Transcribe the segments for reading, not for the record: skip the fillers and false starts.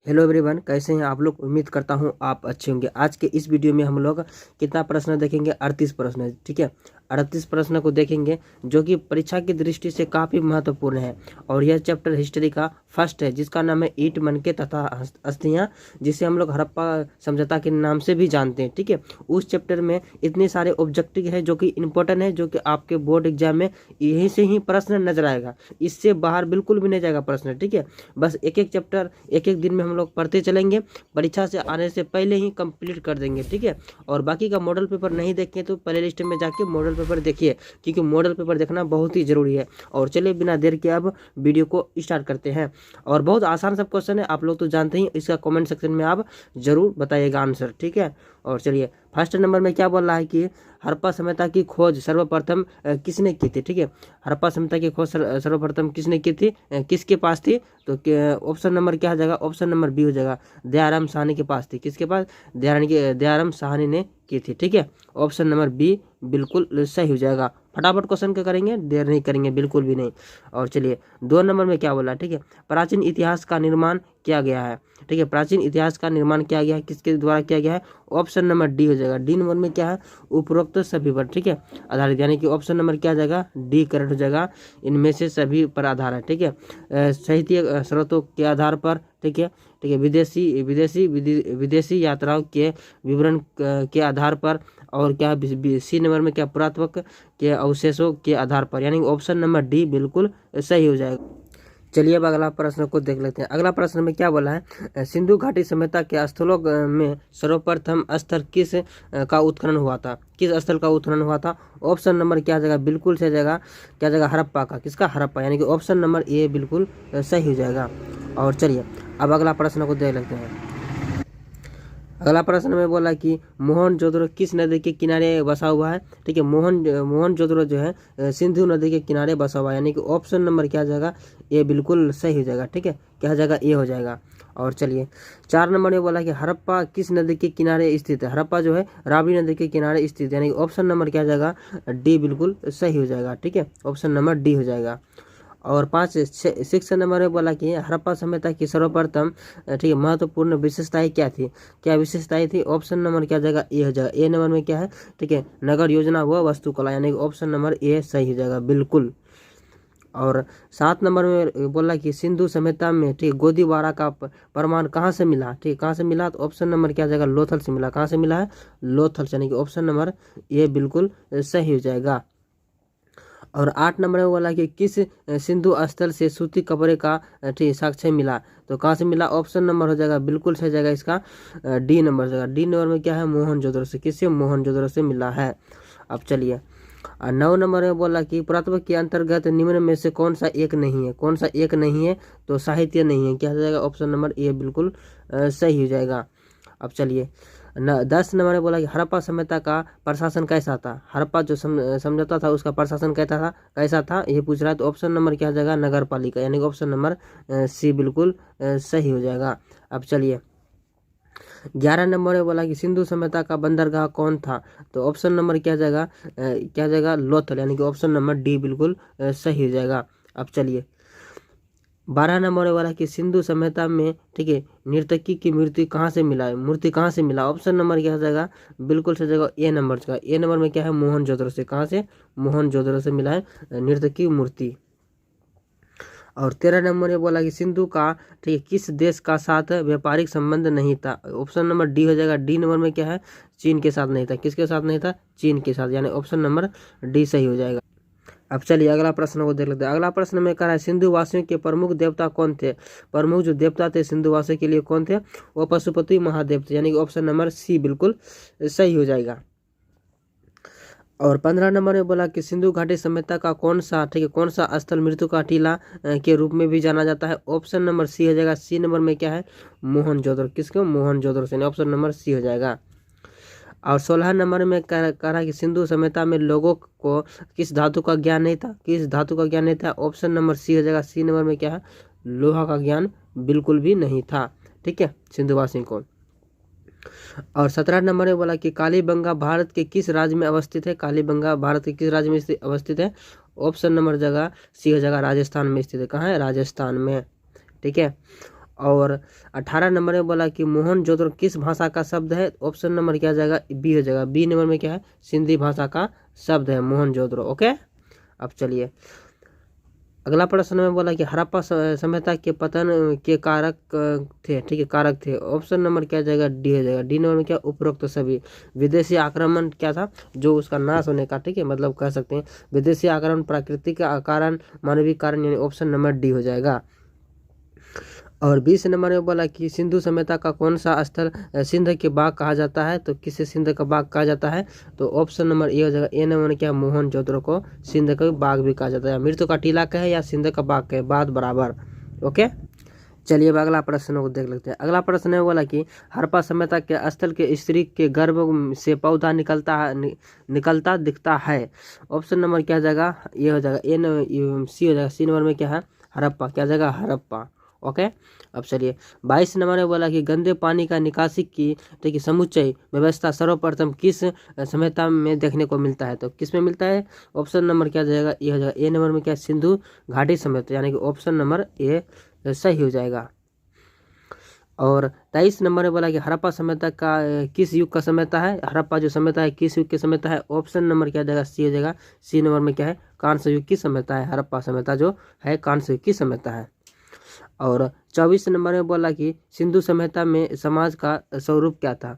Hello everyone, कैसे हैं आप लोग। उम्मीद करता हूं आप अच्छे होंगे। आज के इस वीडियो में हम लोग कितना प्रश्न देखेंगे, 38 प्रश्न। ठीक है, 38 प्रश्न को देखेंगे जो कि परीक्षा की दृष्टि से काफ़ी महत्वपूर्ण है। और यह चैप्टर हिस्ट्री का फर्स्ट है जिसका नाम है ईंट मनके तथा अस्थियां, जिसे हम लोग हड़प्पा समझौता के नाम से भी जानते हैं। ठीक है, उस चैप्टर में इतने सारे ऑब्जेक्टिव है जो कि इम्पोर्टेंट है, जो कि आपके बोर्ड एग्जाम में यहीं से ही प्रश्न नजर आएगा, इससे बाहर बिल्कुल भी नहीं जाएगा प्रश्न। ठीक है, बस एक एक चैप्टर एक एक दिन में हम लोग पढ़ते चलेंगे, परीक्षा से आने से पहले ही कंप्लीट कर देंगे। ठीक है, और बाकी का मॉडल पेपर नहीं देखें तो प्ले लिस्ट में जाके मॉडल पेपर देखिए, क्योंकि मॉडल पेपर देखना बहुत ही जरूरी है। और चलिए बिना देर के अब वीडियो को स्टार्ट करते हैं। और बहुत आसान सब क्वेश्चन है, आप लोग तो जानते ही, इसका कमेंट सेक्शन में आप जरूर बताइएगा आंसर। ठीक है, और चलिए फर्स्ट नंबर में क्या बोल रहा है कि हड़प्पा सभ्यता की खोज सर्वप्रथम किसने की थी। ठीक है, हड़प्पा सभ्यता की खोज सर्वप्रथम किसने की थी, किसके पास थी, तो ऑप्शन नंबर क्या हो जाएगा, ऑप्शन नंबर बी हो जाएगा, दयाराम साहनी के पास थी। किसके पास, दयाराम साहनी ने की थी। ठीक है, ऑप्शन नंबर बी बिल्कुल सही हो जाएगा। फटाफट क्वेश्चन क्या करेंगे, देर नहीं करेंगे बिल्कुल भी नहीं। और चलिए 2 नंबर में क्या बोला। ठीक है, प्राचीन इतिहास का निर्माण किया गया है। ठीक है, प्राचीन इतिहास का निर्माण किया गया है, किसके द्वारा किया गया है, ऑप्शन नंबर डी हो जाएगा। डी नंबर में क्या है, उपरोक्त सभी पर, ठीक है, आधारित, यानी कि ऑप्शन नंबर क्या आ जाएगा, डी करेक्ट हो जाएगा, इनमें से सभी पर आधार है। ठीक है, साहित्य स्रोतों के आधार पर, ठीक है, ठीक है, विदेशी यात्राओं के विवरण के आधार पर, और क्या सी नंबर में क्या, पुरातत्व के अवशेषों के आधार पर, यानी ऑप्शन नंबर डी बिल्कुल सही हो जाएगा। चलिए अब अगला प्रश्न को देख लेते हैं। अगला प्रश्न में क्या बोला है, सिंधु घाटी सभ्यता के स्थलों में सर्वप्रथम स्थल किस का उत्खनन हुआ था, किस स्थल का उत्खनन हुआ था, ऑप्शन नंबर क्या जाएगा, बिल्कुल सही जाएगा, क्या जाएगा, हड़प्पा का। किसका, हड़प्पा, यानी कि ऑप्शन नंबर ए बिल्कुल सही हो जाएगा। और चलिए अब अगला प्रश्न को देख लेते हैं। अगला प्रश्न में बोला कि मोहनजोदड़ो किस नदी के किनारे बसा हुआ है। ठीक है, मोहनजोदड़ो जो है सिंधु नदी के किनारे बसा हुआ है, यानी कि ऑप्शन नंबर क्या जाएगा, ये बिल्कुल सही हो जाएगा। ठीक है, क्या हो जाएगा, ये हो जाएगा। और चलिए 4 नंबर में बोला कि हड़प्पा किस नदी के किनारे स्थित है। हड़प्पा जो है रावी नदी के किनारे स्थित है, यानी कि ऑप्शन नंबर क्या जाएगा, डी बिल्कुल सही हो जाएगा। ठीक है, ऑप्शन नंबर डी हो जाएगा। और 6 नंबर में बोला कि हड़प्पा सभ्यता की सर्वप्रथम, ठीक है, महत्वपूर्ण विशेषताएं क्या थी, क्या विशेषताएं थी, ऑप्शन नंबर क्या जाएगा, ए हो जाएगा। ए नंबर में क्या है, ठीक है, नगर योजना व वास्तुकला, यानी कि ऑप्शन नंबर ए सही हो जाएगा बिल्कुल। और 7 नंबर में बोला कि सिंधु सभ्यता में, ठीक, गोदीबारा का प्रमाण कहाँ से मिला। ठीक, कहाँ से मिला, तो ऑप्शन नंबर क्या जाएगा, लोथल से मिला। कहाँ से मिला है, लोथल से, यानी कि ऑप्शन नंबर ए बिल्कुल सही हो जाएगा। और 8 नंबर में बोला कि किस सिंधु स्थल से सूती कपड़े का, ठीक, साक्ष्य मिला, तो कहाँ से मिला, ऑप्शन नंबर हो जाएगा बिल्कुल सही जाएगा इसका, डी नंबर हो जाएगा। डी नंबर में क्या है, मोहनजोदड़ो से, किससे, मोहनजोदड़ो से मिला है। अब चलिए 9 नंबर में बोला कि पुरातत्व के अंतर्गत निम्न में से कौन सा एक नहीं है, कौन सा एक नहीं है, तो साहित्य नहीं है। क्या हो जाएगा, ऑप्शन नंबर ए बिल्कुल सही हो जाएगा। अब चलिए 10 नंबर में बोला कि हड़प्पा सभ्यता का प्रशासन कैसा था। हड़प्पा जो समझौता था उसका प्रशासन कैसा था, ये पूछ रहा है, तो ऑप्शन नंबर क्या हो जाएगा, नगर पालिका, यानी कि ऑप्शन नंबर सी बिल्कुल सही हो जाएगा। अब चलिए 11 नंबर में बोला कि सिंधु सभ्यता का बंदरगाह कौन था, तो ऑप्शन नंबर क्या जाएगा, क्या जाएगा, लोथल, यानी कि ऑप्शन नंबर डी बिल्कुल सही हो जाएगा। अब चलिए 12 नंबर वाला कि सिंधु सभ्यता में, ठीक है, नर्तकी की मूर्ति कहाँ से मिला है, मूर्ति कहाँ से मिला, ऑप्शन नंबर क्या हो जाएगा, बिल्कुल सही जगह ए नंबर का। ए नंबर में क्या है, मोहनजोदड़ो से। कहाँ से, मोहनजोदड़ो से मिला है नर्तकी मूर्ति। और 13 नंबर में बोला कि सिंधु का, ठीक है, किस देश का साथ व्यापारिक संबंध नहीं था, ऑप्शन नंबर डी हो जाएगा। डी नंबर में क्या है, चीन के साथ नहीं था। किसके साथ नहीं था, चीन के साथ, यानी ऑप्शन नंबर डी सही हो जाएगा। अब चलिए अगला प्रश्न को देख लेते हैं। अगला प्रश्न में कह रहा है सिंधु वासियों के प्रमुख देवता कौन थे। प्रमुख जो देवता थे सिंधु वासियों के लिए कौन थे, वो पशुपति महादेव थे, यानी कि ऑप्शन नंबर सी बिल्कुल सही हो जाएगा। और 15 नंबर में बोला कि सिंधु घाटी सभ्यता का कौन सा, ठीक है, कौन सा स्थल मृत्यु का टीला के रूप में भी जाना जाता है, ऑप्शन नंबर सी हो जाएगा। सी नंबर में क्या है, मोहनजोदड़ो। किसको, मोहनजोदड़ो से, ऑप्शन नंबर सी हो जाएगा। और 16 नंबर में कह रहा कि सिंधु सभ्यता में लोगों को किस धातु का ज्ञान नहीं था, किस धातु का ज्ञान नहीं था, ऑप्शन नंबर सी हो जाएगा। सी नंबर में क्या है, लोहा का ज्ञान बिल्कुल भी नहीं था। ठीक है, सिंधुवासी को। और 17 नंबर में बोला कि कालीबंगा भारत के किस राज्य में अवस्थित है। कालीबंगा भारत के किस राज्य में अवस्थित है, ऑप्शन नंबर जगह सी हो जाएगा, राजस्थान में स्थित है। कहाँ है, राजस्थान में। ठीक है, और 18 नंबर में बोला कि मोहनजोदड़ो किस भाषा का शब्द है? ऑप्शन नंबर क्या जाएगा? बी हो जाएगा। बी नंबर में क्या है? सिंधी भाषा का शब्द है मोहनजोदड़ो। ओके, अब चलिए अगला प्रश्न में बोला कि हड़प्पा सभ्यता के पतन के कारक थे, ठीक है, कारक थे। ऑप्शन नंबर क्या जाएगा? डी हो जाएगा। डी नंबर में क्या? उपरोक्त सभी। विदेशी आक्रमण क्या था जो उसका नाश होने का, ठीक है, मतलब कह सकते हैं विदेशी आक्रमण, प्राकृतिक कारण, मानवीय कारण, यानी ऑप्शन नंबर डी हो जाएगा। और 20 नंबर में बोला कि सिंधु सभ्यता का कौन सा स्थल सिंध के बाग कहा जाता है? तो किसे सिंध का बाग कहा जाता है? तो ऑप्शन नंबर ए हो जाएगा। ए नंबर में क्या? मोहनजोदड़ो को सिंध का बाग भी कहा जाता है। मृत्यु का टीला कहे या सिंध का बाग कहे, बात बराबर। ओके, चलिए अब अगला प्रश्न को देख लेते हैं। अगला प्रश्न है बोला कि हड़प्पा सभ्यता के स्थल के स्त्री के गर्भ से पौधा निकलता दिखता है। ऑप्शन नंबर क्या जाएगा? ये हो जाएगा। सी हो जाएगा। सी नंबर में क्या है? हड़प्पा। क्या जाएगा? हड़प्पा। ओके, अब चलिए 22 नंबर में बोला कि गंदे पानी का निकासी की, देखिए, समुच्चय व्यवस्था सर्वप्रथम किस सभ्यता में देखने को मिलता है? तो किस में मिलता है? ऑप्शन नंबर क्या जाएगा? ये हो जाएगा। ए नंबर में क्या? सिंधु घाटी सभ्यता, यानी कि ऑप्शन नंबर ए सही हो जाएगा। और 23 नंबर में बोला कि हड़प्पा सभ्यता का किस युग का सभ्यता है? हड़प्पा जो सभ्यता है किस युग की सभ्यता है? ऑप्शन नंबर क्या जाएगा? सी हो जाएगा। सी नंबर में क्या है? कांस्य युग की सभ्यता है। हड़प्पा सभ्यता जो है कांस्य युग की सभ्यता है। और 24 नंबर में बोला कि सिंधु सभ्यता में समाज का स्वरूप क्या था?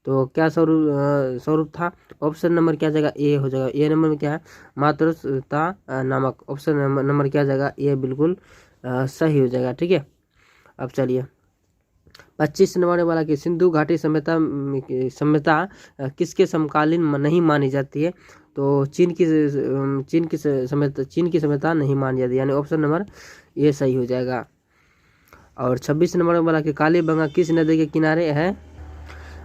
तो क्या स्वरूप था? ऑप्शन नंबर क्या जाएगा? ए हो जाएगा। ए नंबर में क्या है? मातृता नामक। ऑप्शन नंबर क्या जाएगा? ए बिल्कुल सही हो जाएगा। ठीक है, अब चलिए 25 नंबर में बोला कि सिंधु घाटी सभ्यता किसके समकालीन नहीं मानी जाती है? तो चीन की सभ्यता नहीं मानी जाती, यानी ऑप्शन नंबर ये सही हो जाएगा। और 26 नंबर में बोला कि कालीबंगा किस नदी के किनारे है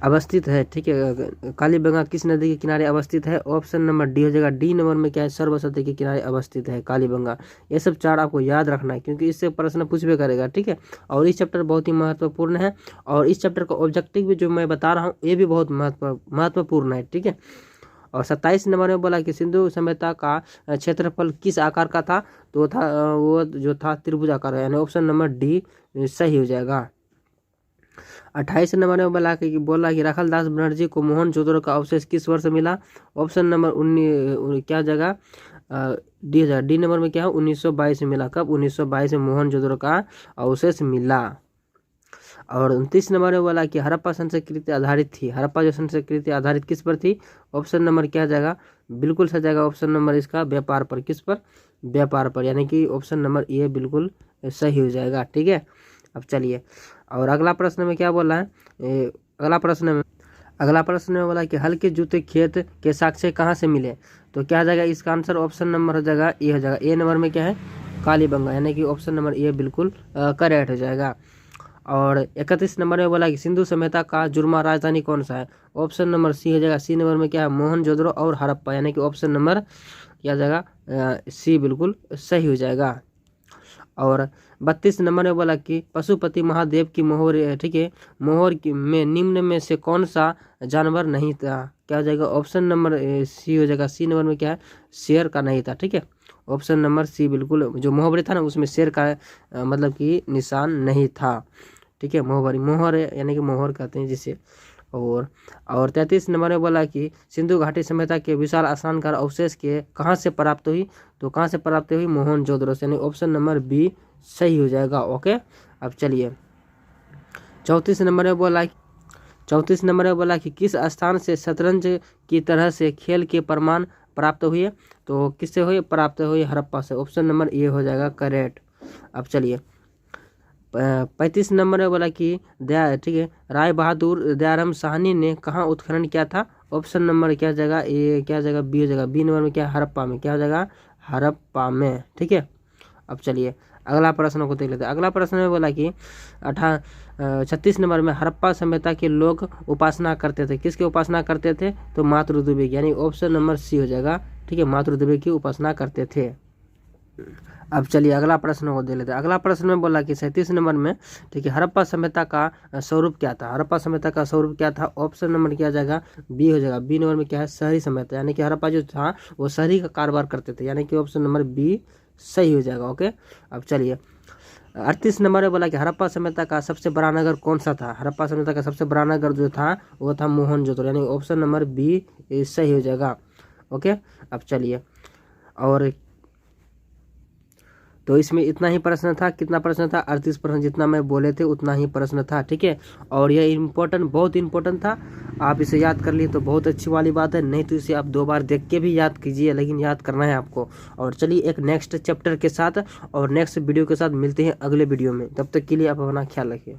अवस्थित है? ठीक है, कालीबंगा किस नदी के किनारे अवस्थित है? ऑप्शन नंबर डी हो जाएगा। डी नंबर में क्या है? सरस्वती के किनारे अवस्थित है कालीबंगा। ये सब चार आपको याद रखना है क्योंकि इससे प्रश्न पूछ भी करेगा। ठीक है, और इस चैप्टर बहुत ही महत्वपूर्ण है और इस चैप्टर का ऑब्जेक्टिव भी जो मैं बता रहा हूँ ये भी बहुत महत्वपूर्ण है। ठीक है, और 27 नंबर में बोला कि सिंधु सभ्यता का क्षेत्रफल किस आकार का था? तो वो जो था त्रिभुजाकार, यानी ऑप्शन नंबर डी सही हो जाएगा। 28 नंबर में बोला कि राखालदास बनर्जी को मोहनजोदड़ो का अवशेष किस वर्ष मिला? ऑप्शन नंबर 19 क्या जगह? डी हजार। डी नंबर में क्या है? 1922 में मिला। कब? 1922 में मोहनजोदड़ो का अवशेष मिला। और 29 नंबर में बोला कि हड़प्पा संस्कृति आधारित थी। हड़प्पा जो संस्कृति आधारित किस पर थी? ऑप्शन नंबर क्या जाएगा? बिल्कुल सही जाएगा ऑप्शन नंबर इसका व्यापार पर। किस पर? व्यापार पर, यानी कि ऑप्शन नंबर ये बिल्कुल सही हो जाएगा। ठीक है, अब चलिए और अगला प्रश्न में क्या बोला है? अगला प्रश्न में बोला कि हल्के जूते खेत के साक्ष्य कहाँ से मिले? तो क्या जाएगा इसका आंसर? ऑप्शन नंबर हो जाएगा ए हो जाएगा। ए नंबर में क्या है? कालीबंगा, यानी कि ऑप्शन नंबर ए बिल्कुल करेक्ट हो जाएगा। और 31 नंबर में बोला कि सिंधु सभ्यता का जुर्मा राजधानी कौन सा है? ऑप्शन नंबर सी हो जाएगा। सी नंबर में क्या है? मोहनजोदड़ो और हड़प्पा, यानी कि ऑप्शन नंबर क्या जाएगा? सी बिल्कुल सही हो जाएगा। और 32 नंबर में बोला कि पशुपति महादेव की मोहर, ठीक है, में निम्न में से कौन सा जानवर नहीं था? क्या हो जाएगा? ऑप्शन नंबर सी हो जाएगा। सी नंबर में क्या है? शेर का नहीं था। ठीक है, ऑप्शन नंबर सी बिल्कुल, जो मोहबरी था ना उसमें शेर का मतलब कि निशान नहीं था। ठीक है, मोहर यानी कि मोहर कहते हैं जिसे। और 33 नंबर में बोला कि सिंधु घाटी सभ्यता के विशाल स्नानघर अवशेष के कहाँ से प्राप्त हुई? तो कहाँ से प्राप्त हुई? मोहनजोदड़ो से, यानी ऑप्शन नंबर बी सही हो जाएगा। ओके, अब चलिए 34 नंबर में बोला कि किस स्थान से शतरंज की तरह से खेल के प्रमाण प्राप्त हुए? तो किससे हुए? प्राप्त हुए हड़प्पा से। ऑप्शन नंबर ए हो जाएगा करेक्ट। अब चलिए 35 नंबर में बोला कि ठीक है, राय बहादुर दयाराम साहनी ने कहाँ उत्खनन किया था? ऑप्शन नंबर क्या जाएगा? ए क्या जाएगा? बी हो जाएगा। बी नंबर में क्या? हड़प्पा में। क्या हो जाएगा? हड़प्पा में। ठीक है, अब चलिए अगला प्रश्न को देख लेते हैं। अगला प्रश्न में बोला कि 36 नंबर में हड़प्पा सभ्यता के लोग उपासना करते थे। किसकी उपासना करते थे? तो मातृदेवी की, यानी ऑप्शन नंबर सी हो जाएगा। ठीक है, मातृदेवी की उपासना करते थे। अब चलिए अगला प्रश्न को देख लेते हैं। अगला प्रश्न में बोला कि 37 नंबर में, ठीक है, हड़प्पा सभ्यता का स्वरूप क्या था? हड़प्पा सभ्यता का स्वरूप क्या था? ऑप्शन नंबर क्या जाएगा? बी हो जाएगा। बी नंबर में क्या है? शहरी सभ्यता, यानी कि हड़प्पा जो था वो शहरी का कारोबार करते थे, यानी कि ऑप्शन नंबर बी सही हो जाएगा। ओके, अब चलिए 38 नंबर में बोला कि हड़प्पा सभ्यता का सबसे बड़ा नगर कौन सा था। हड़प्पा सभ्यता का सबसे बड़ा नगर जो था वो था मोहनजोदड़ो, यानी ऑप्शन नंबर बी सही हो जाएगा। ओके, अब चलिए, और तो इसमें इतना ही प्रश्न था। कितना प्रश्न था? 38 प्रश्न, जितना मैं बोले थे उतना ही प्रश्न था, ठीक है। और यह इम्पोर्टेंट, बहुत इम्पोर्टेंट था। आप इसे याद कर लिए तो बहुत अच्छी वाली बात है, नहीं तो इसे आप 2 बार देख के भी याद कीजिए, लेकिन याद करना है आपको। और चलिए एक नेक्स्ट चैप्टर के साथ और नेक्स्ट वीडियो के साथ मिलते हैं अगले वीडियो में। तब तक के लिए आप अपना ख्याल रखिए।